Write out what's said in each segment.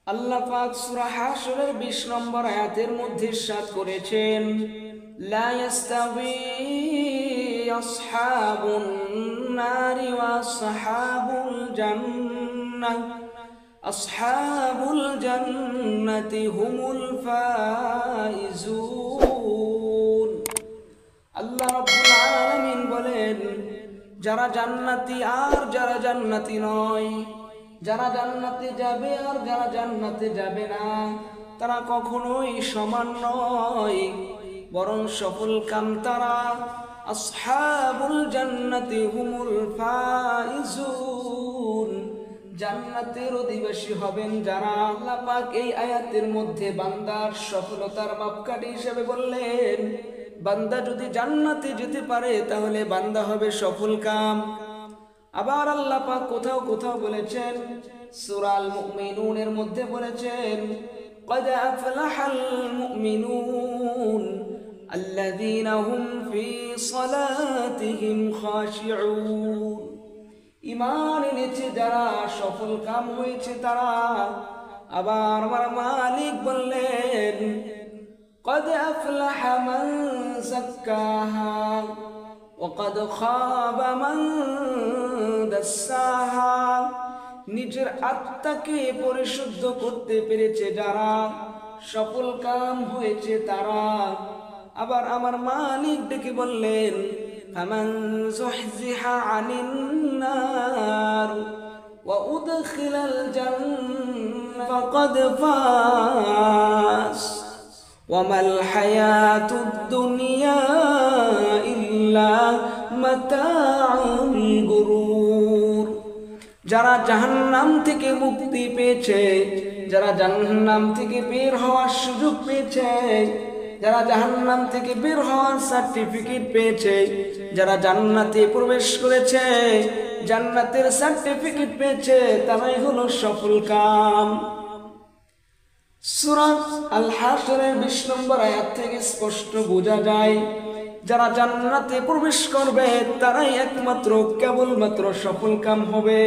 আল্লাহ পাক সূরা হাশরের 20 নম্বর আয়াতের মধ্যে ইরশাদ করেছেন, লা ইস্তাবি আসহাবুন নারি ওয়া আসহাবুল জান্নাহ আসহাবুল জান্নাতি হুমুল ফাইজুন। আল্লাহ রাব্বুল আলামিন বলেন, যারা জান্নাতি আর যারা জান্নাতি নয়, যারা জান্নাতে যাবে আর যারা জান্নাতে যাবে না, তারা কখনোই সমান নয়, বরং সফলকাম তারা। আসহাবুল জান্নাতি হুমুল ফাইজুন, জান্নাতের অধিবাসী হবেন যারা। আল্লাহ পাক এই আয়াতের মধ্যে বান্দার সফলতার মাপকাঠি হিসেবে বললেন, বান্দা যদি জান্নাতে যেতে পারে তাহলে বান্দা হবে সফলকাম। আবার আল্লাহ পাক কোথাও কোথাও বলেছেন, সূরা আল মুমিনুনের মধ্যে বলেছেন, قد أفلح المؤمنون الذين هم في صلاتهم خاشعون। ঈমান এনেছে যারা, সফলকাম হয়েছে তারা। আবার আমার মালিক বললেন, قد أفلح من زكاها وقد خاب من دساها। নিজের আত্মাকে পরিশুদ্ধ করতে পেরেছে যারা, সফল কাম হয়েছে তারা। আবার আমার মালিক ডেকে বললেন, ফামান যুহজিহা আনিন নার ওয়া উদখিলাল জান্নাহ ফাকাদ ফাজ ওয়ামাল হায়াতুদ দুনিয়া ইল্লা মাতাউল গুরুর। যারা জাহান্নাম থেকে মুক্তি পেয়েছে, যারা জাহান্নাম থেকে বের হওয়ার সুযোগ পেয়েছে, যারা জাহান্নাম থেকে বের হওয়ার সার্টিফিকেট পেয়েছে, যারা জান্নাতে প্রবেশ করেছে, জান্নাতের সার্টিফিকেট পেয়েছে, তারাই হলো সফলকাম। সূরা আল হাশরের 20 নম্বর আয়াত থেকে স্পষ্ট বোঝা যায়, যারা জান্নাতে প্রবেশ করবে তারাই একমাত্র কেবলমাত্র সফলকাম হবে।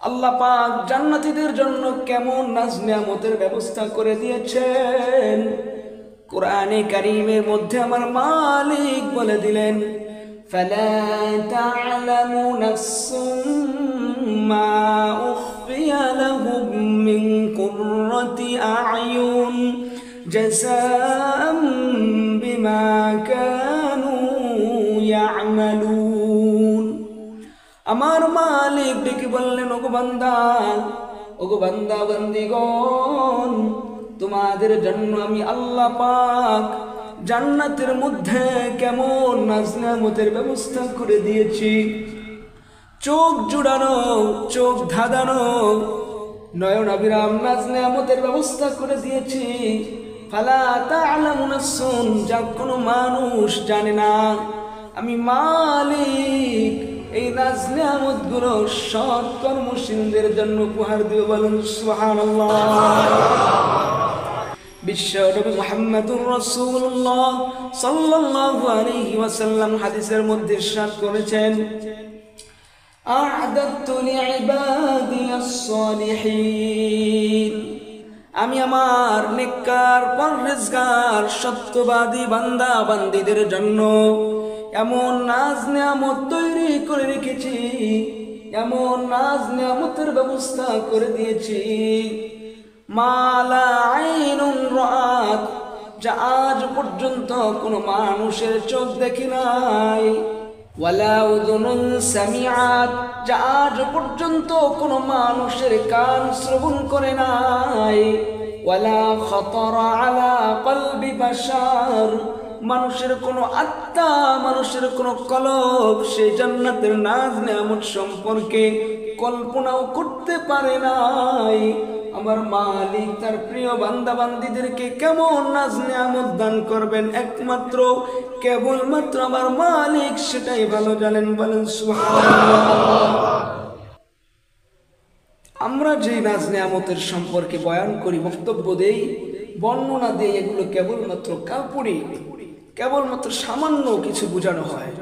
আল্লাহ পাক জান্নাতীদের জন্য কেমন নাজ নিয়ামতের ব্যবস্থা করে দিয়েছেন, কোরআনে কারীমের মধ্যে আমার মালিক বলে দিলেন, ফালা তা'লামু নাফসুম মা উখফিয়া লাহুম মিন কুররাতি আ'য়ুন জাযাআম বিমা কানু ইয়া'মালুন। আমার মালিক ডেকে বললেন, ওগো বান্দা বান্দিগণ, তোমাদের জন্য আমি আল্লাহ পাক জান্নাতের মধ্যে কেমন নাজ নিয়ামতের ব্যবস্থা করে দিয়েছি। চোখ জুড়ানো, চোখ ধাঁধানো, নয়ন অবিরাম নাজ নিয়ামতের ব্যবস্থা করে দিয়েছি। ফালা তা'লামু নাফসুন, যা কোনো মানুষ জানে না। আমি মালিক এই নাজ নিয়ামত গুলো সৎ কর্মশীলদের জন্য উপহার দিব। বলুন সুবহানাল্লাহ। বিশ্বনবী মুহাম্মদুর রাসূলুল্লাহ সাল্লাল্লাহু আলাইহি ওয়াসাল্লাম হাদিসের মধ্যে ইরশাদ করেছেন, আ'দাতু লিইবাদিয়াস সালিহিন। আমি আমার নেককার পরহেজগার সত্যবাদী বান্দা বান্দীদের জন্য এমন নাজ নিয়ামত তৈরি করে রেখেছি, এমন নাজ নিয়ামতের ব্যবস্থা করে দিয়েছি, মা লা আইনুন রাআত, যা আজ পর্যন্ত কোনো মানুষের চোখ দেখে নাই, ওয়ালা উযুনুন সামিআত, যা আজ পর্যন্ত কোনো মানুষের কান শ্রবণ করে নাই, ওয়ালা খাতারা আলা কলবি বাশার, মানুষের কোনো আত্মা, মানুষের কোনো কলব সেই জান্নাতের নাজ নিয়ামত সম্পর্কে কল্পনাও করতে পারে নাই। আমার মালিক তার প্রিয় বান্দা বান্দীদেরকে কেমন নাজ নিয়ামত দান করবেন একমাত্র কেবলমাত্র আমার মালিক সেটাই ভালো জানেন। বলেন সুবহানাল্লাহ। আমরা যে নাজ নিয়ামতের সম্পর্কে বয়ান করি, বক্তব্য দেই, বর্ণনা দেই, এগুলো কেবলমাত্র কাপড়ে, কেবলমাত্র সামান্য কিছু বোঝানো হয়।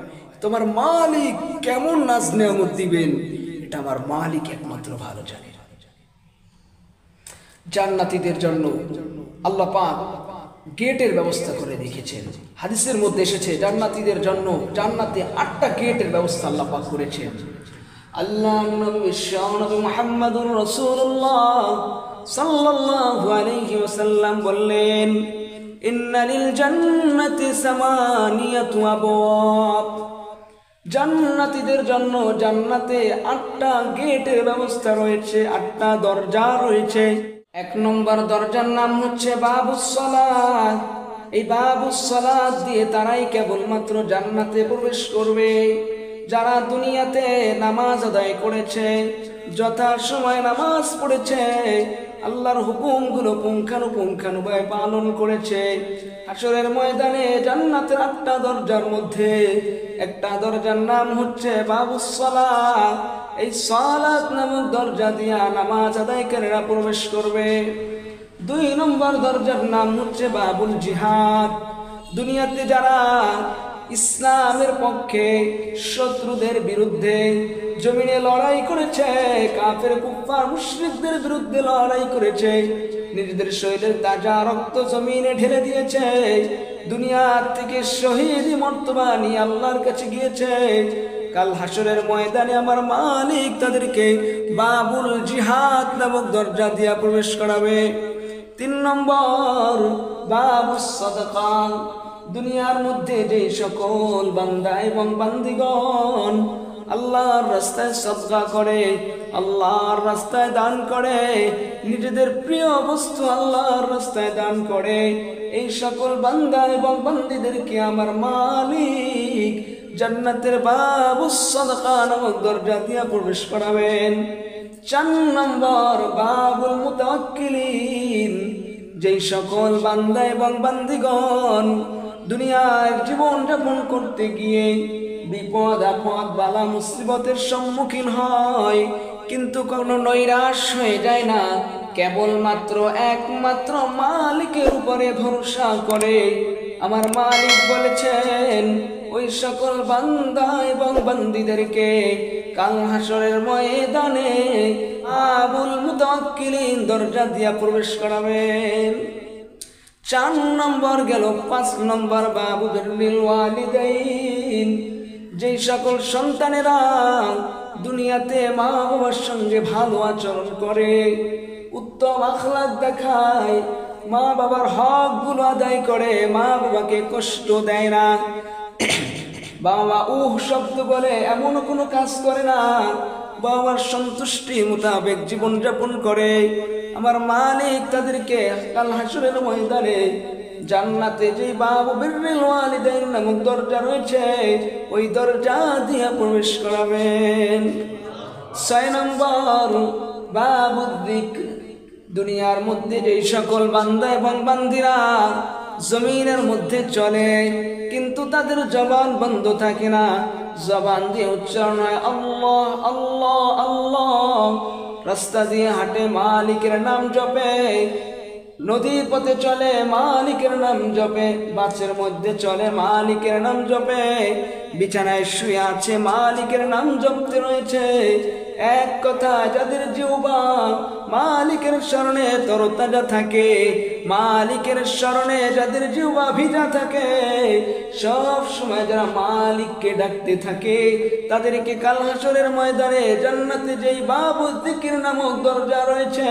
তোমার মালিক কেমন নাজ নিয়ামত দিবেন এটা আমার মালিক একমাত্র ভালো জানে। জান্নাতীদের জন্য আল্লাহ পাক গেটের ব্যবস্থা করে রেখেছেন। হাদিসের মধ্যে এসেছে জান্নাতীদের জন্য জান্নাতে 8টা গেটের ব্যবস্থা আল্লাহ পাক করেছেন। আল্লাহর নবী বিশ্বনবী মুহাম্মদুর রাসূলুল্লাহ সাল্লাল্লাহু আলাইহি ওয়াসাল্লাম বললেন, ইন্না লিল জান্নাতি সামানিয়াতু আবওয়াব। জান্নাতীদের জন্য জান্নাতে 8টা গেটের ব্যবস্থা রয়েছে, 8টা দরজা রয়েছে। 1 নম্বর দরজার নাম হচ্ছে বাবুস সালাত। এই বাবুস সালাত দিয়ে তারাই কেবলমাত্র জান্নাতে প্রবেশ করবে যারা দুনিয়াতে নামাজ আদায় করেছে, যথাসময়ে নামাজ পড়েছে, আল্লাহর হুকুমগুলো পুঙ্খানুপুঙ্খানুভাবে পালন করেছে। হাশরের ময়দানে জান্নাতের 8টা দরজার মধ্যে একটা দরজার নাম হচ্ছে বাবুস সালাত। এই সালাত নামক দরজা দিয়া নামাজ আদায়কারীরা প্রবেশ করবে। 2 নম্বর দরজার নাম হচ্ছে বাবুল জিহাদ। দুনিয়াতে যারা ইসলামের পক্ষে শত্রুদের বিরুদ্ধে জমিনে লড়াই করেছে, কাফের কুফার মুশরিকদের বিরুদ্ধে লড়াই করেছে, নিজেদের শরীরের তাজা রক্ত জমিনে ঢেলে দিয়েছে, দুনিয়া থেকে শহীদি মর্তবা নিয়ে আল্লাহর কাছে গিয়েছে, কাল হাশরের ময়দানে আমার মালিক তাদেরকে বাবুল জিহাদ নামক দরজা দিয়া প্রবেশ করাবে। 3 নম্বর বাবুস সাদাকা। দুনিয়ার মধ্যে যে সকল বান্দা এবং বান্দিগণ আল্লাহর রাস্তায় সদকা করে, আল্লাহর রাস্তায় দান করে, নিজেদের প্রিয় বস্তু আল্লাহর রাস্তায় দান করে, এই সকল বান্দা এবং বান্দিদেরকে আমার মালিক জান্নাতের বাবুস সাদাকা নামক দরজা দিয়ে প্রবেশ করাবেন। 4 নম্বর বাবুল মুতাওয়াক্কিলিন। যেই সকল বান্দা এবং বান্দিগণ দুনিয়ায় জীবন যাপন করতে গিয়ে বিপদ আপদ বালা মুসিবতের সম্মুখীন হয়, কিন্তু কোনো নৈরাশ হয়ে যায় না, কেবলমাত্র একমাত্র মালিকের উপরে ভরসা করে। আমার মালিক বলেছেন ওই সকল বান্দা এবং বান্দিদেরকে কাল হাশরের ময়দানে বাবুল মুতাওয়াক্কিলিন দরজা দিয়া প্রবেশ করাবেন। 4 নম্বর গেল। 5 নম্বর বাবু বিররিল ওয়ালিদাইন। যেই সকল সন্তানেরা দুনিয়াতে মা বাবার সঙ্গে ভালো আচরণ করে, উত্তম আখলাক দেখায়, মা বাবার হকগুলো আদায় করে, মা বাবাকে কষ্ট দেয় না, বাবা শব্দ বলে এমন কোনো কাজ করে না, বাবার সন্তুষ্টি মোতাবেক জীবন যাপন করে, আমার মালিক তাদেরকে কাল হাশরের ময়দানে জান্নাতে যে বাবু বিররিল ওয়ালিদাইন নামক দরজা রয়েছে ওই দরজা দিয়ে প্রবেশ করাবেন। 6 নম্বর বাবু যিকর। দুনিয়ার মধ্যে যে সকল বান্দা এবং বান্দিরা জমিনের মধ্যে চলে কিন্তু তাদের জবান বন্ধ থাকে না, জবান দিয়ে উচ্চারণ হয় আল্লাহ আল্লাহ আল্লাহ, রাস্তা দিয়ে হাঁটে মালিকের নাম জপে, নদীর পথে চলে মালিকের নাম জপে, বাসের মধ্যে চলে মালিকের নাম জপে, বিছানায় শুয়ে আছে মালিকের নাম জপতে রয়েছে। এক কথা, যাদের জিহ্বা মালিকের স্মরণে তরতাজা থাকে, মালিকের স্মরণে যাদের জিহ্বা ভিজা থাকে, সব সময় যারা মালিককে ডাকতে থাকে তাদেরকে কাল হাশরের ময়দানে জান্নাতে যেই বাবু যিকির নামক দরজা রয়েছে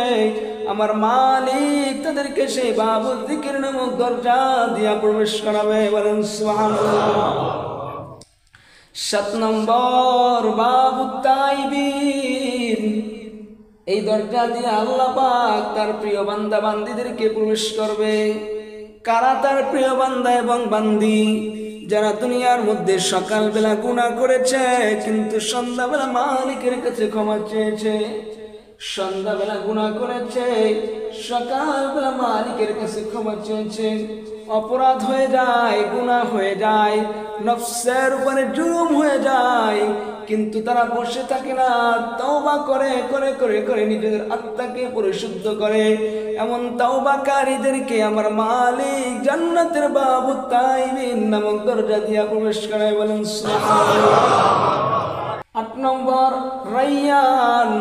আমার মালিক তাদেরকে সেই বাবু যিকির নামক দরজা দিয়া প্রবেশ করাবে। বলেন সুবহানাল্লাহ। 7 নম্বর বাবু তাইবিন। এই দরজা দিয়ে আল্লাহ পাক তার প্রিয় বান্দা বান্দীদেরকে প্রবেশ করবে। কারা তার প্রিয় বান্দা এবং বান্দি? যারা দুনিয়ার মধ্যে সকালবেলা গুনাহ করেছে কিন্তু সন্ধ্যাবেলা মালিকের কাছে ক্ষমা চেয়েছে, সন্ধ্যাবেলা গুনাহ করেছে সকালবেলা মালিকের কাছে ক্ষমা চেয়েছে, অপরাধ হয়ে যায়, গুনাহ হয়ে যায়, নফসের উপরে জুলুম হয়ে যায়, কিন্তু তারা বসে থাকে না, তওবা করে করে করে করে নিজেদের আত্মাকে পরিশুদ্ধ করে। এমন তওবাকারীদেরকে আমার মালিক জান্নাতের বাবু তাইবিন নামক দরজা দিয়া প্রবেশ করায়। বলেন সুবহানাল্লাহ। 8 নম্বর রাইয়ান।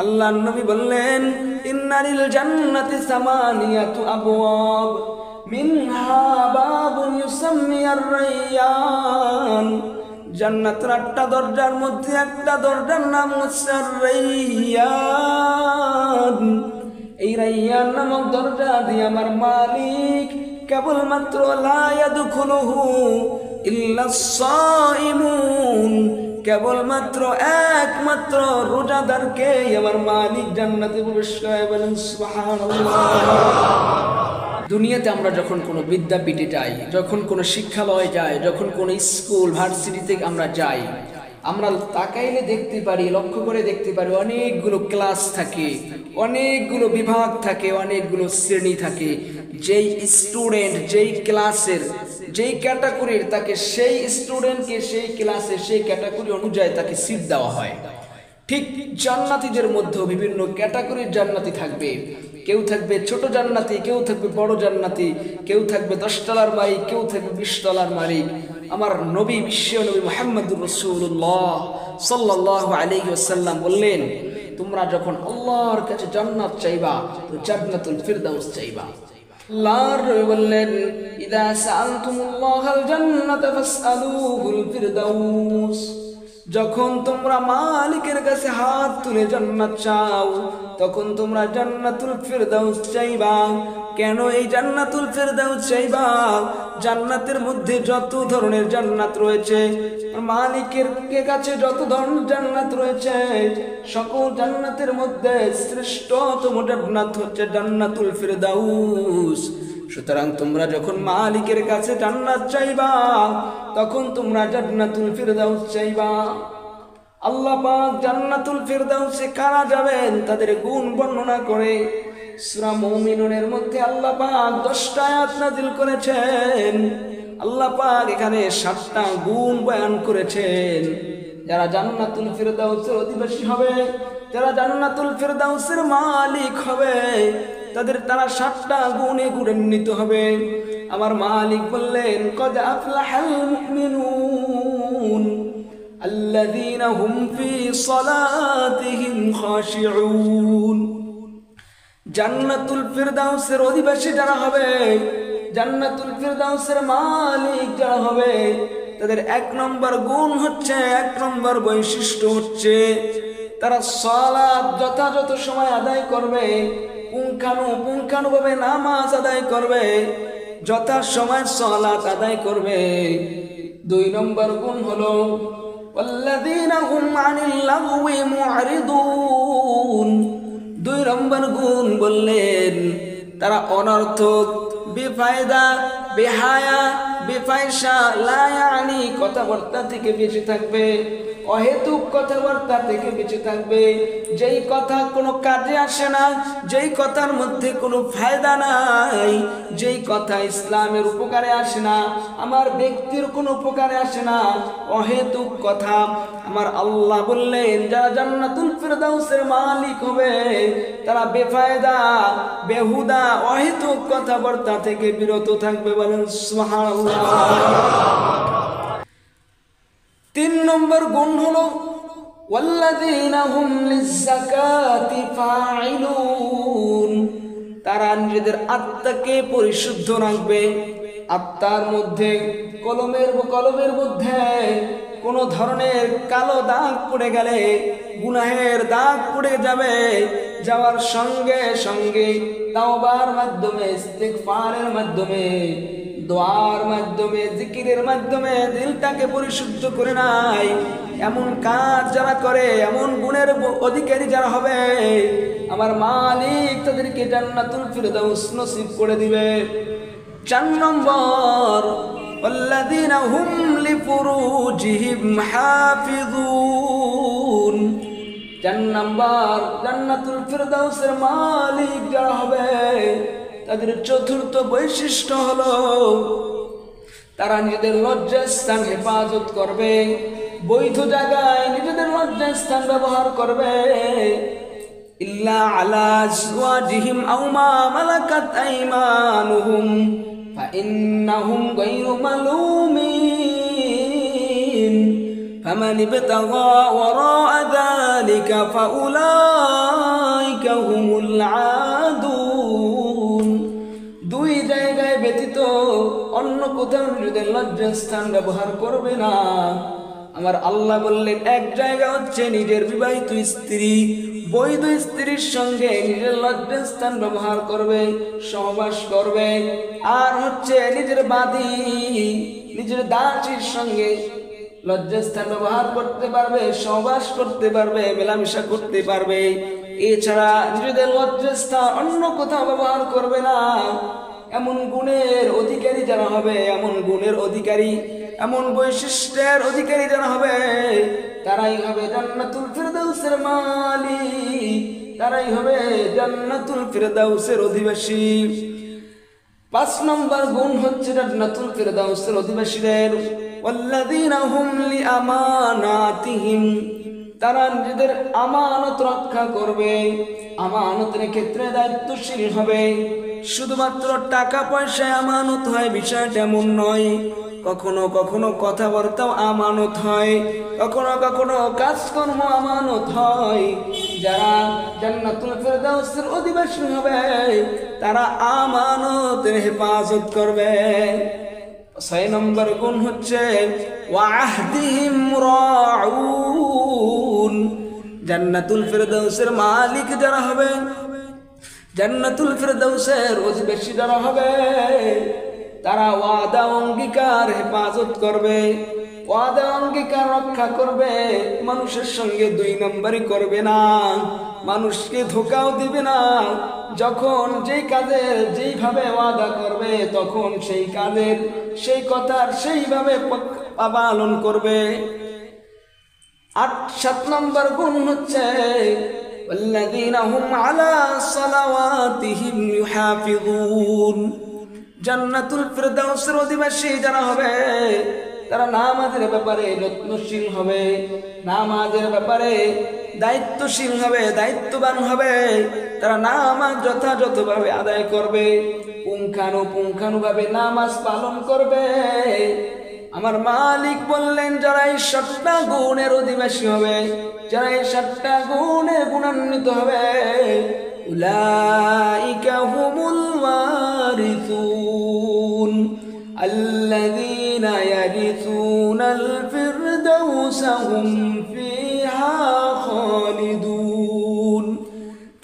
আল্লাহর নবী বললেন ইন্নালিল জান্নাতি সামানিয়াতু আবওয়াব মিনহা বাবুন ইউসাম্মি আর-রায়্যান। জান্নাতের 8টা দরজার মধ্যে একটা দরজার নাম হচ্ছে আর-রায়্যান। এই রায়্যান নামক দরজা দিয়ে আমার মালিক কেবলমাত্র লা ইয়াদখুলুহু ইল্লাস সাইমুন, কেবলমাত্র একমাত্র রোজাদারকে আমার মালিক জান্নাতে প্রবেশ করায়। বলেন সুবহানাল্লাহ। দুনিয়াতে আমরা যখন কোনো বিদ্যাপীঠে যাই, যখন কোনো শিক্ষালয়ে যাই, যখন কোনো স্কুল ভার্সিটিতে আমরা যাই, আমরা তাকাইলে দেখতে পারি, লক্ষ্য করে দেখতে পারি অনেকগুলো ক্লাস থাকে, অনেকগুলো বিভাগ থাকে, অনেকগুলো শ্রেণী থাকে। যেই স্টুডেন্ট যেই ক্লাসের যেই ক্যাটাগরির, তাকে সেই স্টুডেন্টকে সেই ক্লাসে সেই ক্যাটাগরি অনুযায়ী তাকে সিট দেওয়া হয়। ঠিক জান্নাতীদের মধ্যেও বিভিন্ন ক্যাটাগরির জান্নাতি থাকবে। কেউ থাকবে ছোট জান্নাতি, কেউ থাকবে বড় জান্নাতি, কেউ থাকবে 10 তলার মালিক, কেউ থাকবে 20 তলার মালিক। আমার নবী বিশ্ব নবী মুহাম্মদুর রাসূলুল্লাহ সাল্লাল্লাহু আলাইহি ওয়াসাল্লাম বললেন, তোমরা যখন আল্লাহর কাছে জান্নাত চাইবা তো জান্নাতুল ফিরদাউস চাইবা। আল্লাহর নবী বললেন ইদা সাআলতুমুল্লাহাল জান্নাতা ফাসআলুহুল ফিরদাউস। যখন তোমরা মালিকের কাছে হাত তুলে জান্নাত চাও তখন তোমরা জান্নাতুল ফিরদাউস চাইবা। কেন এই জান্নাতুল ফিরদাউস চাইবা? জান্নাতের মধ্যে যত ধরনের জান্নাত রয়েছে, মালিকের কাছে যত ধরনের জান্নাত রয়েছে, সকল জান্নাতের মধ্যে শ্রেষ্ঠতম জান্নাত হচ্ছে জান্নাতুল ফিরদাউস। সুতরাং তোমরা যখন মালিকের কাছে জান্নাত চাইবা তখন তোমরা জান্নাতুল ফিরদাউস চাইবা। আল্লাহ পাক জান্নাতুল ফিরদাউসে কারা যাবেন তাদের গুণ বর্ণনা করে সূরা মুমিনুনের মধ্যে আল্লাহ পাক 10টা আয়াত নাযিল করেছেন। আল্লাহ পাক এখানে 7টা গুণ বয়ান করেছেন। যারা জান্নাতুল ফিরদাউসের অধিবাসী হবে, যারা জান্নাতুল ফিরদাউসের মালিক হবে, তারা 7টা গুণে গুণান্বিত হবে। আমার মালিক বললেন কদ আফলাহাল মুমিনুন আল্লাযীনা হুম ফী সালাতিহিম খাশিউন। জান্নাতুল ফিরদাউসের অধিবাসী যারা হবে, জান্নাতুল ফিরদাউসের মালিক যারা হবে, তাদের 1 নম্বর গুণ হচ্ছে, 1 নম্বর বৈশিষ্ট্য হচ্ছে তারা সালাত যথাযথ সময় আদায় করবে, পুঙ্খানুপুঙ্খানুভাবে নামাজ আদায় করবে, যথা সময় সালাত আদায় করবে। 2 নম্বর গুণ হলো ওয়াল্লাযীনা হুম আনিল লাগওয়ি মু'রিদুন। 2 নম্বর গুণ বললেন তারা অনর্থক, বেফায়দা, বেহায়া, বেফায়সা, লা ইয়ানি কথাবার্তা থেকে বেঁচে থাকবে, অহেতুক কথাবার্তা থেকে বেঁচে থাকবে। যেই কথা কোনো কাজে আসে না, যেই কথার মধ্যে কোনো ফায়দা নাই, যেই কথা ইসলামের উপকারে আসে না, আমার ব্যক্তির কোনো উপকারে আসে না, অহেতুক কথা। আমার আল্লাহ বললেন যারা জান্নাতুল ফিরদাউসের মালিক হবে তারা বেফায়দা, বেহুদা, অহেতুক কথাবার্তা থেকে বিরত থাকবে। বলেন সুবহানাল্লাহ। 3 নম্বর গুণ হলো ওয়াল্লাযীনা হুম লিয-যাকাতি ফাঈলুন। তারা নিজেদের আত্মাকে পরিশুদ্ধ রাখবে। আত্মার মধ্যে কলমের মধ্যে কোনো ধরনের কালো দাগ পড়ে গেলে, গুনাহের দাগ পড়ে যাবে, যাওয়ার সঙ্গে সঙ্গে তাওবার মাধ্যমে, ইস্তিগফারের মাধ্যমে, দোয়ার মাধ্যমে, জিকিরের মাধ্যমে দিলটাকে পরিশুদ্ধ করে নাই, এমন কাজ যারা করে, এমন গুণের অধিকারী যারা হবে, আমার মালিক তাদেরকে জান্নাতুল ফিরদাউস নসিব করে দিবে। 4 নম্বর ওয়াল্লাযীনা হুম লিফুরুজিহিম হাফিযুন। 4 নম্বর জান্নাতুল ফিরদাউসের মালিক যারা হবে তাদের 4র্থ বৈশিষ্ট্য হলো তারা নিজেদের লজ্জাস্থান হেফাজত করবে, বৈধ জায়গায় নিজেদের লজ্জাস্থান ব্যবহার করবে। ইল্লা আলা আজওয়াজিহিম আও মা মালাকাত আইমানুহুম ফাইন্নাহুম গায়রু মালুমিন فمن ابتغى وراء ذلك فأولئك هم العادون দুই জায়গায় ব্যতীত অন্য কোথাও নিজেদের লজ্জাস্থান ব্যবহার করবে না। আমার আল্লাহ বললেন এক জায়গা হচ্ছে নিজের বিবাহিত স্ত্রী বৈধ স্ত্রীর সঙ্গে নিজের লজ্জাস্থান ব্যবহার করবে, সহবাস করবে। আর হচ্ছে নিজের বাদী নিজের দাসীর সঙ্গে লজ্জাস্থান ব্যবহার করতে পারবে, সহবাস করতে পারবে, মেলামেশা করতে পারবে। এছাড়া নিজেদের লজ্জাস্থান অন্য কোথাও ব্যবহার করবে না। এমন গুণের অধিকারী যারা হবে, এমন গুণের অধিকারী, এমন বৈশিষ্ট্যের অধিকারী যারা হবে, তারাই হবে জান্নাতুল ফিরদাউসের মালিক, তারাই হবে জান্নাতুল ফিরদাউসের অধিবাসী। 5 নম্বর গুণ হচ্ছে জান্নাতুল ফিরদাউসের অধিবাসীদের ওয়াল্লাযীনা হুম লিআমানাতিহিম, তারা নিজেদের আমানত রক্ষা করবে, আমানতের ক্ষেত্রে দায়িত্বশীল হবে। শুধুমাত্র টাকা পয়সায় আমানত হয় বিষয়টা এমন নয়, কখনো কখনো কথাবার্তাও আমানত হয়, কখনো কখনো কাজকর্ম আমানত হয়। যারা জান্নাতুল ফিরদাউসের অধিবাসী হবে তারা আমানতের হেফাজত করবে। 6 নম্বর গুণ হচ্ছে ওয়াহদিহিম রাউন, জান্নাতুল ফিরদাউসের মালিক যারা হবে, জান্নাতুল ফিরদাউসের অধিবাসী যারা হবে, তারা ওয়াদা অঙ্গীকার হেফাজত করবে, ওয়াদা অঙ্গীকার রক্ষা করবে। মানুষের সঙ্গে 2 নম্বরই করবে না, মানুষকে ধোঁকাও দিবে না। যখন যেই কাজের যেইভাবে ওয়াদা করবে তখন সেই কাজের সেই কথার সেইভাবে পালন করবে। 7 নম্বর গুণ হচ্ছে ওয়াল্লাযীনা হুম আলা সালাওয়াতিহিম ইউহাফিযুন, জান্নাতুল ফিরদাউসের অধিবাসী যারা হবে তারা নামাজের ব্যাপারে যত্নশীল হবে, নামাজের ব্যাপারে দায়িত্বশীল হবে, দায়িত্ববান হবে। তারা নামাজ যথাযথভাবে আদায় করবে, পুঙ্খানুপুঙ্খানুভাবে নামাজ পালন করবে। আমার মালিক বললেন যারা এই 7টা গুণের অধিবাসী হবে, যারা এই 7টা গুণে গুণান্বিত হবে, উলাইকা হুমুল ওয়ারিসুন আল্লাযীনা ইয়ারিসুনাল ফিরদাউসা হুম ফিহা খালিদুন,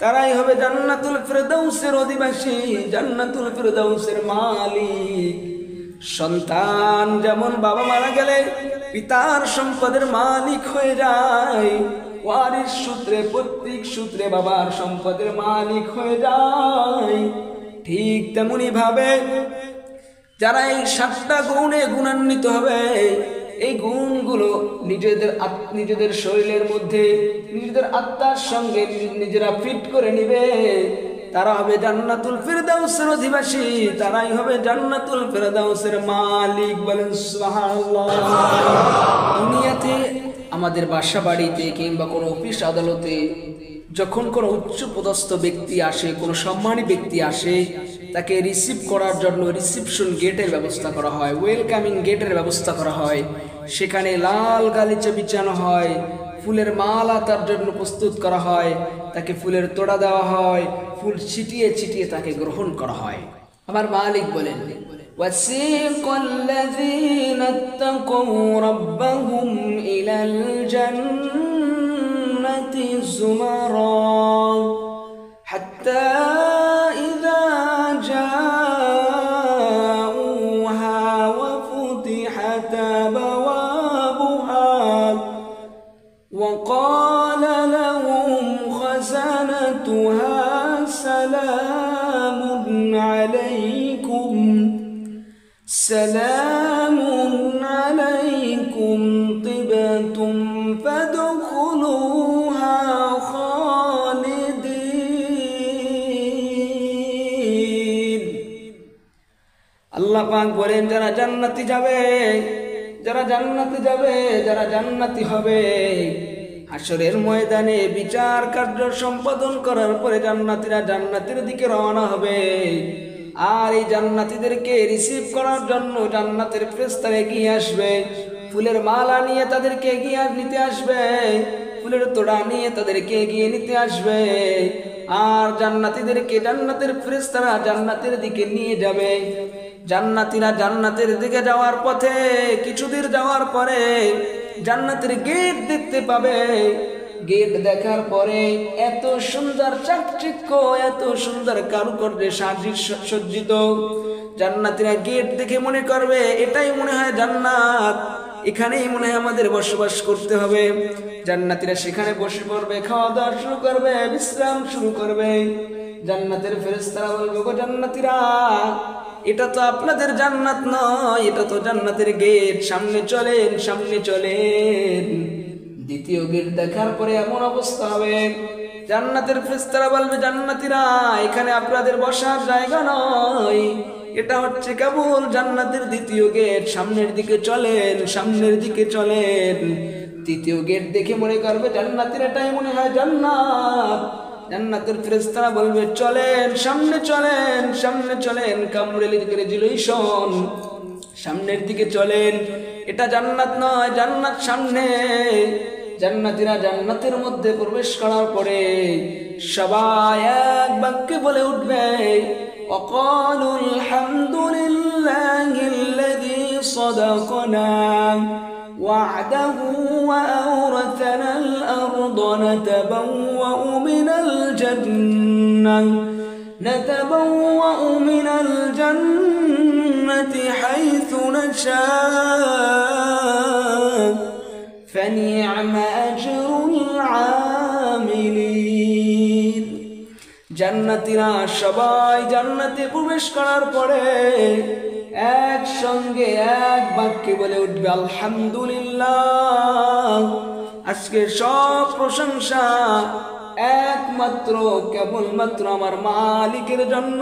তারাই হবে জান্নাতুল ফিরদাউসের অধিবাসী, জান্নাতুল ফিরদাউসের মালিক। সন্তান যেমন বাবা মারা গেলে পিতার সম্পদের মালিক হয়ে যায়, ওয়ারিস সূত্রে পৈতৃক সূত্রে বাবার সম্পদের মালিক হয়ে যায়, ঠিক তেমনি ভাবে যারা এই 7টা গুণে গুণান্বিত হবে, এই গুণগুলো নিজেদের শরীরের মধ্যে নিজেদের আত্মার সঙ্গে নিজেরা ফিট করে নিবে, তারা হবে জান্নাতুল ফিরদাউসের অধিবাসী, তারাই হবে জান্নাতুল ফিরদাউসের মালিক। বলেন সুবহানাল্লাহ। দুনিয়াতে আমাদের বাসা বাড়িতে কিংবা কোনো অফিস আদালতে যখন কোনো উচ্চ পদস্থ ব্যক্তি আসে, কোনো সম্মানী ব্যক্তি আসে, তাকে রিসিভ করার জন্য রিসিপশন গেটের ব্যবস্থা করা হয়, ওয়েলকামিং গেটের ব্যবস্থা করা হয়। সেখানে লাল গালিচা বিছানো হয়, ফুলের মালা তার জন্য প্রস্তুত করা হয়, তাকে ফুলের তোড়া দেওয়া হয়, ফুল ছিটিয়ে ছিটিয়ে তাকে গ্রহণ করা হয়। আমার মালিক বলেন ওয়াসিকাল্লাযীনা ইত্তাকাউ রাব্বাহুম ইলাল জান্নাতি যুমারা হাত্তা ইযা জাউহা ওয়া ফুতিহাত আবওয়াবুহা ওয়া ক্বালা লাহুম খাযানাতুহা সালামুন আলাইকুম তিবতুম ফাদখুলুহা খালিদিন। আল্লাহ পাক বলেন যারা জান্নাতি যাবে, যারা জান্নাতে যাবে, যারা জান্নাতি হবে, হাসরের ময়দানে বিচার কার্য সম্পাদন করার পরে জান্নাতীরা জান্নাতের দিকে রওনা হবে। আর এই জান্নাতীদেরকে রিসিভ করার জন্য জান্নাতের ফেরেশতারা এগিয়ে আসবে, ফুলের মালা নিয়ে তাদেরকে এগিয়ে নিতে আসবে, ফুলের তোড়া নিয়ে তাদেরকে এগিয়ে নিতে আসবে। আর জান্নাতীদেরকে জান্নাতের ফেরেশতারা জান্নাতের দিকে নিয়ে যাবে। জান্নাতীরা জান্নাতের দিকে যাওয়ার পথে কিছু দূর যাওয়ার পরে জান্নাতের গেট দেখতে পাবে। গেট দেখার পরে এত সুন্দর চাকচিক্য, এত সুন্দর কারুকার্যে সজ্জিত, জান্নাতীরা গেট দেখে মনে করবে এটাই মনে হয় জান্নাত, এখানেই মনে হয় আমাদের বসবাস করতে হবে। জান্নাতীরা সেখানে বসে পড়বে, খাওয়া দাওয়া শুরু করবে, বিশ্রাম শুরু করবে। জান্নাতের ফেরেশতারা বলবে, গো জান্নাতীরা, এটা তো আপনাদের জান্নাত নয়, এটা তো জান্নাতের গেট, সামনে চলেন, সামনে চলেন। দ্বিতীয় গেট দেখার পরে এমন অবস্থা হবে, জান্নাতের ফেরেশতারা বলবে, জান্নাতীরা, এখানে আপনাদের বসার জায়গা নয়, এটা হচ্ছে কেবল জান্নাতের দ্বিতীয় গেট, সামনের দিকে চলেন, সামনের দিকে চলেন। তৃতীয় গেট দেখে মনে করবে জান্নাতের এটাই মনে হয় জান্নাত। জান্নাতের ফেরেশতারা বলবে, চলেন, সামনে চলেন, সামনে চলেন, কংগ্রেচুলেশন, সামনের দিকে চলেন, এটা জান্নাত নয়, জান্নাত সামনে। জান্নাতীরা জান্নাতের মধ্যে প্রবেশ করার পরে সবাই এক বাক্যে বলে উঠবে, وقالوا الحمد لله الذي صدقنا وعده وأورثنا الأرض نتبوأ من الجنة حيث نشاء فنعم أجر العاملين। জান্নাতীরা সবাই জান্নাতে প্রবেশ করার পরে একসঙ্গে এক বাক্যে বলে উঠবে, আলহামদুলিল্লাহ, আজকে সব প্রশংসা একমাত্র কেবলমাত্র আমার মালিকের জন্য।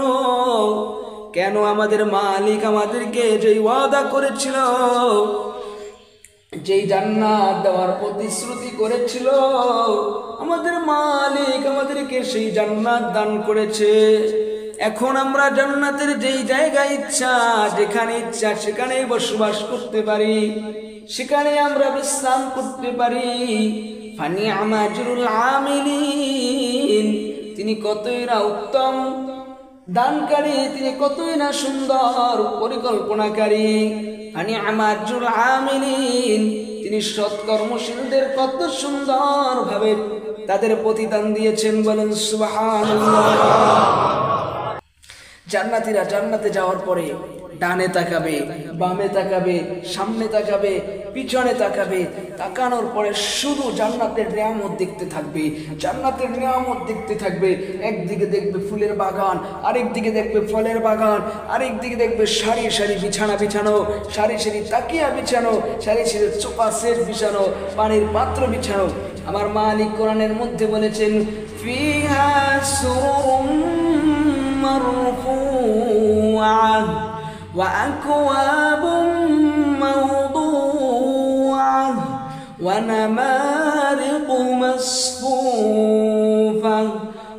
কেন? আমাদের মালিক আমাদেরকে যেই ওয়াদা করেছিল, যেই জান্নাত দেওয়ার প্রতিশ্রুতি করেছিল, আমাদের মালিক আমাদেরকে সেই জান্নাত দান করেছে। এখন আমরা জান্নাতের যেই জায়গায় ইচ্ছা, যেখানে ইচ্ছা সেখানেই বসবাস করতে পারি, সেখানে আমরা বিশ্রাম করতে পারি। ফানিআমা আজরুল আমিলিন, তিনি কতই না উত্তম দানকারী, তিনি কতই না সুন্দর পরিকল্পনাকারী। ফানিআমা আজরুল আমিলিন, তিনি সৎকর্মশীলদের কত সুন্দর ভাবে তাদের প্রতিদান দিয়েছেন, বলেন সুবহানাল্লাহ। জান্নাতীরা জান্নাতে যাওয়ার পরে ডানে তাকাবে, বামে তাকাবে, সামনে তাকাবে, পিছনে তাকাবে, তাকানোর পরে শুধু জান্নাতের নিয়ামত দেখতে থাকবে, জান্নাতের নিয়ামত দেখতে থাকবে। একদিকে দেখবে ফুলের বাগান, আরেক দিকে দেখবে ফলের বাগান, আরেক দিকে দেখবে সারি সারি বিছানা বিছানো, সারি সারি তাকিয়া বিছানো, সারি সারি সোফা সেট বিছানো, পানির পাত্র বিছানো। আমার মালিক কোরআনের মধ্যে বলেছেন, ফিহা সুরুরুম মারফুআহ ওয়া আকওয়াবুম মাওদুআহ ওয়া নামারিকু মাসফুফাহ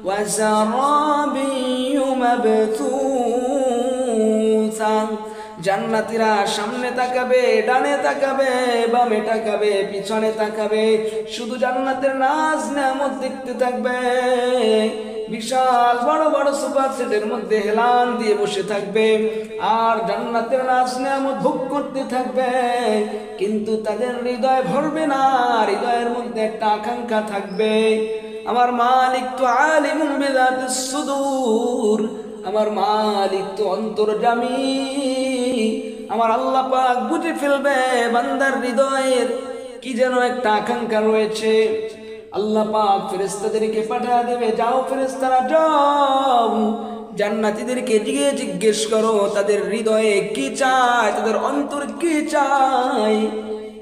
ওয়া যারাবিয়্যু মাবথুসাহ। জান্নাতীরা সামনে তাকাবে, ডানে তাকাবে, বামে তাকাবে, পিছনে তাকাবে, শুধু জান্নাতের নাজ নেয়ামত দেখতে থাকবে। বিশাল বড় বড় সোফা সেটের মধ্যে হেলান দিয়ে বসে থাকবে আর জান্নাতের নাজ নেয়ামত ভোগ করতে থাকবে, কিন্তু তাদের হৃদয় ভরবে না। হৃদয়ের মধ্যে একটা আকাঙ্ক্ষা থাকবে, আমার মালিক তো আলিমুন বিযাতিস সুদূর, আমার মালিক তো অন্তর্যামী, আমার আল্লাহ পাক বুঝে ফেলবে বান্দার হৃদয়ের কি যেন একটা আকাঙ্ক্ষা রয়েছে। আল্লাহ পাক ফেরেশতাদেরকে পাঠিয়ে দেবে, যাও ফেরেশতারা যাও, জান্নাতীদেরকে গিয়ে জিজ্ঞেস করো তাদের হৃদয়ে কি চায়, তাদের অন্তর কি চায়।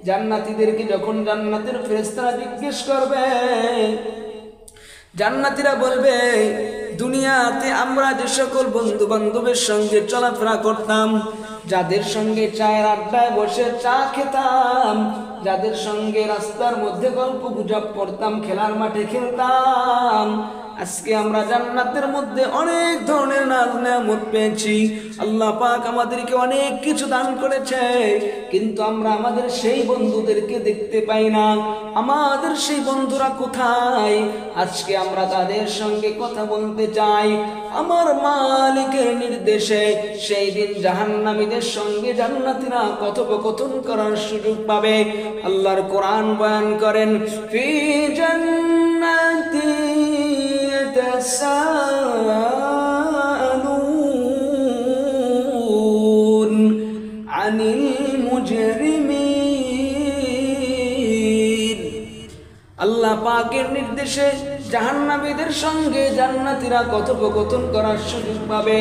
জান্নাতীদেরকে যখন জান্নাতের ফেরেশতারা জিজ্ঞেস করবে, জান্নাতীরা বলবে, দুনিয়াতে আমরা যে সকল বন্ধু বান্ধবের সঙ্গে চলাফেরা করতাম, যাদের সঙ্গে চায়ের আড্ডায় বসে চা খেতাম, যাদের সঙ্গে রাস্তার মধ্যে গল্প গুজব করতাম, খেলার মাঠে খেলতাম, আজকে আমরা জান্নাতের মধ্যে অনেক ধরনের নাজ নেয়ামত পেয়েছি। আল্লাহ পাক আমাদেরকে অনেক কিছু দান করেছে, কিন্তু আমরা আমাদের সেই বন্ধুদেরকে দেখতে পাই না। আমাদের সেই বন্ধুরা কোথায়? আজকে আমরা তাদের সঙ্গে কথা বলতে চাই। আমার মালিকের নির্দেশে সেই দিন জাহান্নামীদের সঙ্গে জান্নাতীরা কথোপকথন করার সুযোগ পাবে। আল্লাহর কোরআন বয়ান করেন, ফি জান্নাতি ইয়াতাসাআলুন আনিল মুজরিমিন। আল্লাহ পাকের নির্দেশে জাহান্নামীদের সঙ্গে জান্নাতীরা কথোপকথন করার সুযোগ পাবে।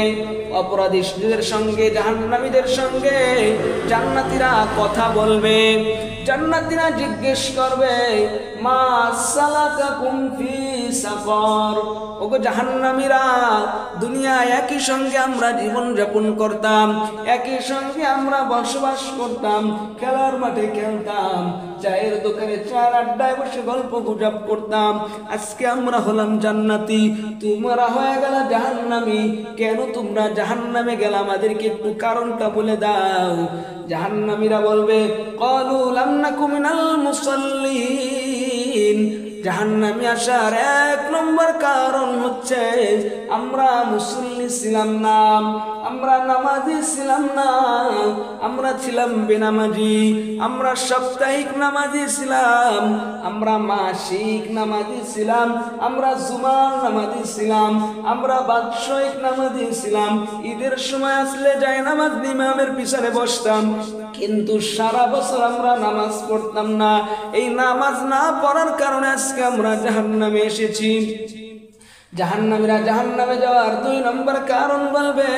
অপরাধীদের সঙ্গে জাহান্নামীদের সঙ্গে জান্নাতীরা কথা বলবে। জান্নাতীরা জিজ্ঞেস করবে, মা সালাকাকুম ফি সাকর। ওগো জাহান্নামীরা, দুনিয়ায় একই সঙ্গে আমরা জীবন যাপন করতাম, একই সঙ্গে আমরা বসবাস করতাম, খেলার মাঠে খেলতাম, চায়ের দোকানে চার আড্ডায় বসে গল্প গুজব করতাম। আজকে আমরা হলাম জান্নাতি, তোমরা হয়ে গেল জাহান্নামী। কেন তোমরা জাহান্নামে গেলে আমাদেরকে একটু কারণটা বলে দাও। জাহান্নামীরা বলবে, ক্বালু লাম নাকু মিনাল মুসাল্লিন। জাহান্নামী আসার এক নম্বর কারণ হচ্ছে আমরা মুসল্লি ছিলাম না, আমরা নামাজি ছিলাম না, আমরা ছিলাম বেনামাজি। আমরা সাপ্তাহিক নামাজি ছিলাম, আমরা মাসিক নামাজি ছিলাম, আমরা জুমার নামাজি ছিলাম, আমরা বাৎসরিক নামাজি ছিলাম। ঈদের সময় আসলে যাই নামাজ ইমামের পিছনে বসতাম, কিন্তু সারা বছর আমরা নামাজ পড়তাম না। এই নামাজ না পড়ার কারণে আজকে আমরা জাহান্নামে এসেছি। জাহান্নামীরা জাহান্নামে যাওয়ার দুই নম্বর কারণ বলবে,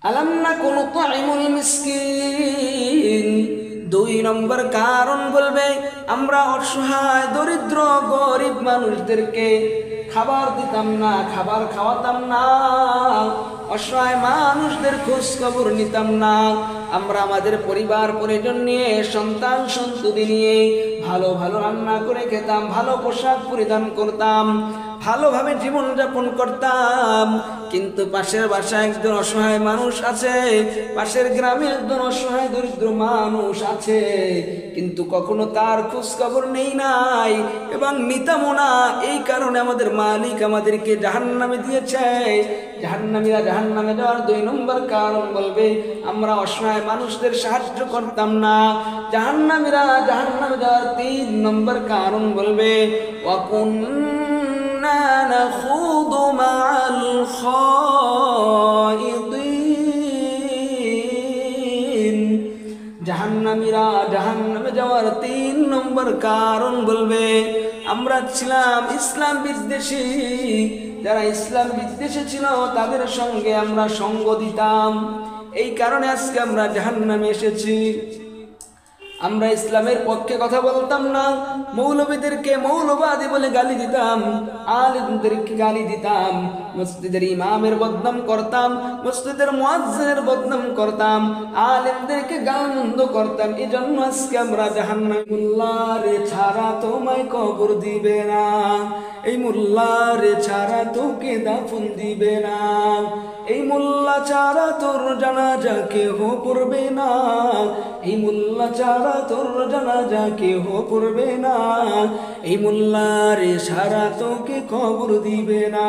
আলাম নাকুনু তুইমুল মিসকিন। দুই নম্বর কারণ বলবে, আমরা অসহায় দরিদ্র গরিব মানুষদেরকে খাবার দিতাম না, খাবার খাওয়াতাম না, অসহায় মানুষদের খোঁজ খবর নিতাম না। আমরা আমাদের পরিবার পরিজন নিয়ে, সন্তান সন্ততি নিয়ে ভালো ভালো রান্না করে খেতাম, ভালো পোশাক পরিধান করতাম, ভালোভাবে জীবন যাপন করতাম। কিন্তু পাশের বাসায় একজন অসহায় মানুষ আছে, পাশের গ্রামে একজন অসহায় দরিদ্র মানুষ আছে, কিন্তু কখনো তার খোঁজ খবর নেই নাই এবং নিতামও না। এই কারণে আমাদের মালিক আমাদেরকে জাহান্নামে দিয়েছে। জাহান্নামীরা জাহান্নামে যাওয়ার দুই নম্বর কারণ বলবে, আমরা অসহায় মানুষদের সাহায্য করতাম না। জাহান্নামীরা জাহান্নামে যাওয়ার তিন নম্বর কারণ বলবে, ওয়াকুন্না নাখুদু মাআল খায়িদিন। জাহান্নামীরা জাহান্নামে যাওয়ার তিন নম্বর কারণ বলবে, আমরা ছিলাম ইসলাম বিদ্বেষী। যারা ইসলাম বিদ্বেষী ছিল তাদের সঙ্গে আমরা সঙ্গ দিতাম। এই কারণে আজকে আমরা জাহান্নামে এসেছি। আমরা ইসলামের পক্ষে কথা বলতাম না, মৌলবীদেরকে মৌলবাদী বলে গালি দিতাম, আলেমদেরকে গালি দিতাম, মসজিদের ইমামের বদনাম করতাম, মসজিদের মুয়াজ্জিনের বদনাম করতাম, আলেমদেরকে গালমন্দ করতাম। এই জন্য আজকে আমরা জাহান্নামে। মোল্লারে ছাড়া তোমায় কবর দিবে না, এই মোল্লারে ছাড়া তোকে দাফন দিবে না, এই মোল্লা ছাড়া তোর জানাজা কেহ পড়বে না, এই মোল্লা ছাড়া তোর জানাজা কেহ পড়বে না, এই মোল্লারে ছাড়া তোকে খবর দিবে না,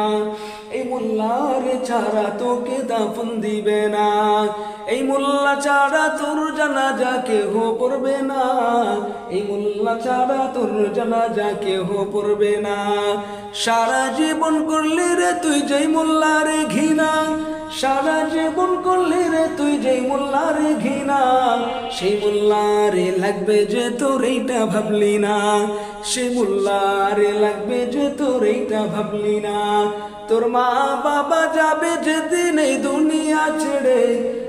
এই মোল্লারে ছাড়া তোকে দাফন দিবে না, এই মোল্লা ছাড়া তোর জানাজা কেহ পড়বে না, এই মোল্লা ছাড়া তোর জানাজা কেহ পড়বে না। সারা জীবন করলি রে তুই যেই মোল্লারে ঘৃণা, সারা জীবন করলি রে তুই যেই মোল্লারে ঘৃণা, সেই মোল্লারে লাগবে যে তোর এইটা ভাবলি না, সেই মোল্লারে লাগবে যে তোর এইটা ভাবলি না। তোর মা বাবা যাবে যেদিন এই দুনিয়া ছেড়ে,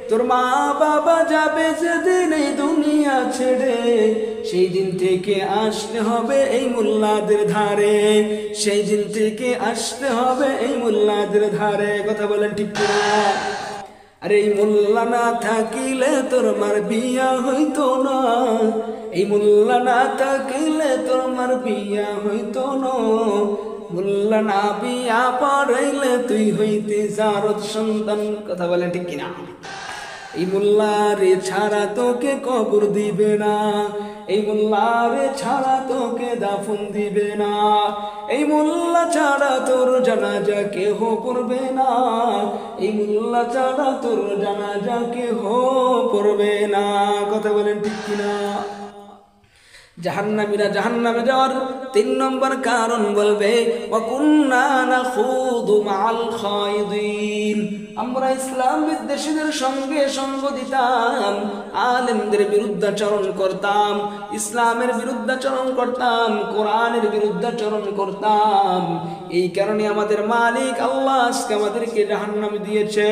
তোর মা বাবা যাবে যেদিন এই দুনিয়া ছেড়ে, সেই দিন থেকে আসতে হবে এই মোল্লাদের ধারে, সেই দিন থেকে আসতে হবে এই মোল্লাদের ধারে। কথা বলেন ঠিক কিনা? আরে এই মোল্লা না থাকিলে তোর মার বিয়া হইতো না, এই মোল্লা না থাকিলে তোর মার বিয়া হইতো না, মোল্লা না বিয়া পড়াইলে তুই হইতে জারদ সন্তান। কথা বলেন ঠিক কিনা? এই মোল্লারে ছাড়া তোকে কবর দিবে না, এই মোল্লারে ছাড়া তোকে দাফন দিবে না, এই মোল্লা ছাড়া তোর জানাজা কেহ পড়বে না, এই মোল্লা ছাড়া তোর জানাজা কেহ পড়বে না। কথা বলেন ঠিক কিনা? জাহান্নামীরা জাহান্নামে যাওয়ার 3 নম্বর কারণ বলবে ওয়াকুন্না নাখুদু মাআল খায়িদিন, আমরা ইসলাম বিদ্বেষীদের সঙ্গে সঙ্গ দিতাম, আলেমদের বিরুদ্ধাচরণ করতাম, ইসলামের বিরুদ্ধাচরণ করতাম, কোরআনের বিরুদ্ধাচরণ করতাম। এই কারণে আমাদের মালিক আল্লাহ আজকে আমাদেরকে জাহান্নামে দিয়েছে।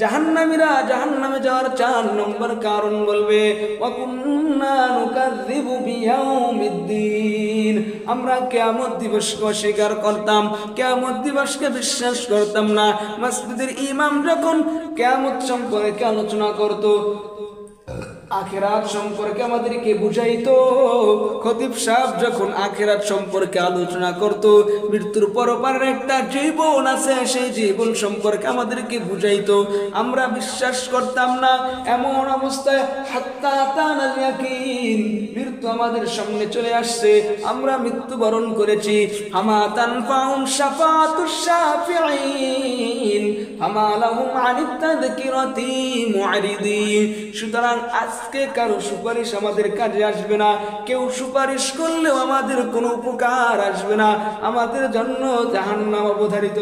জাহান্নামীরা জাহান্নামে যাওয়ার 4 নম্বর কারণ বলবে ওয়াকুন্না নুকাযযিবু বিয়াউমিদ্দিন, আমরা কিয়ামত দিবসকে অস্বীকার করতাম, কিয়ামত দিবসকে বিশ্বাস করতাম না। মসজিদের ইমাম যখন কিয়ামত সম্পর্কে আলোচনা করত, আখিরাত সম্পর্কে আমাদেরকে বুঝাইতো, খতিব সাহেব যখন আখিরাত সম্পর্কে আলোচনা করত, মৃত্যুর পরপারের একটা জীবন আছে, সেই জীবন সম্পর্কে আমাদেরকে বুঝাইতো, আমরা বিশ্বাস করতাম না। এমন অবস্থায় হাত্তা আতানাল ইয়াকিন, মৃত্যু আমাদের সামনে চলে আসছে, আমরা মৃত্যুবরণ করেছি। ফামা তানফাউম শাফাতুশ শাফিঈন ফামা লাহুম আনিত তাযকিরাতি মুআরিদিন। সুতরাং আজকে কারো সুপারিশ আমাদের কাজে আসবে না, কেউ সুপারিশ করলেও আমাদের কোনো উপকার আসবে না, আমাদের জন্য জাহান্নাম অবধারিত।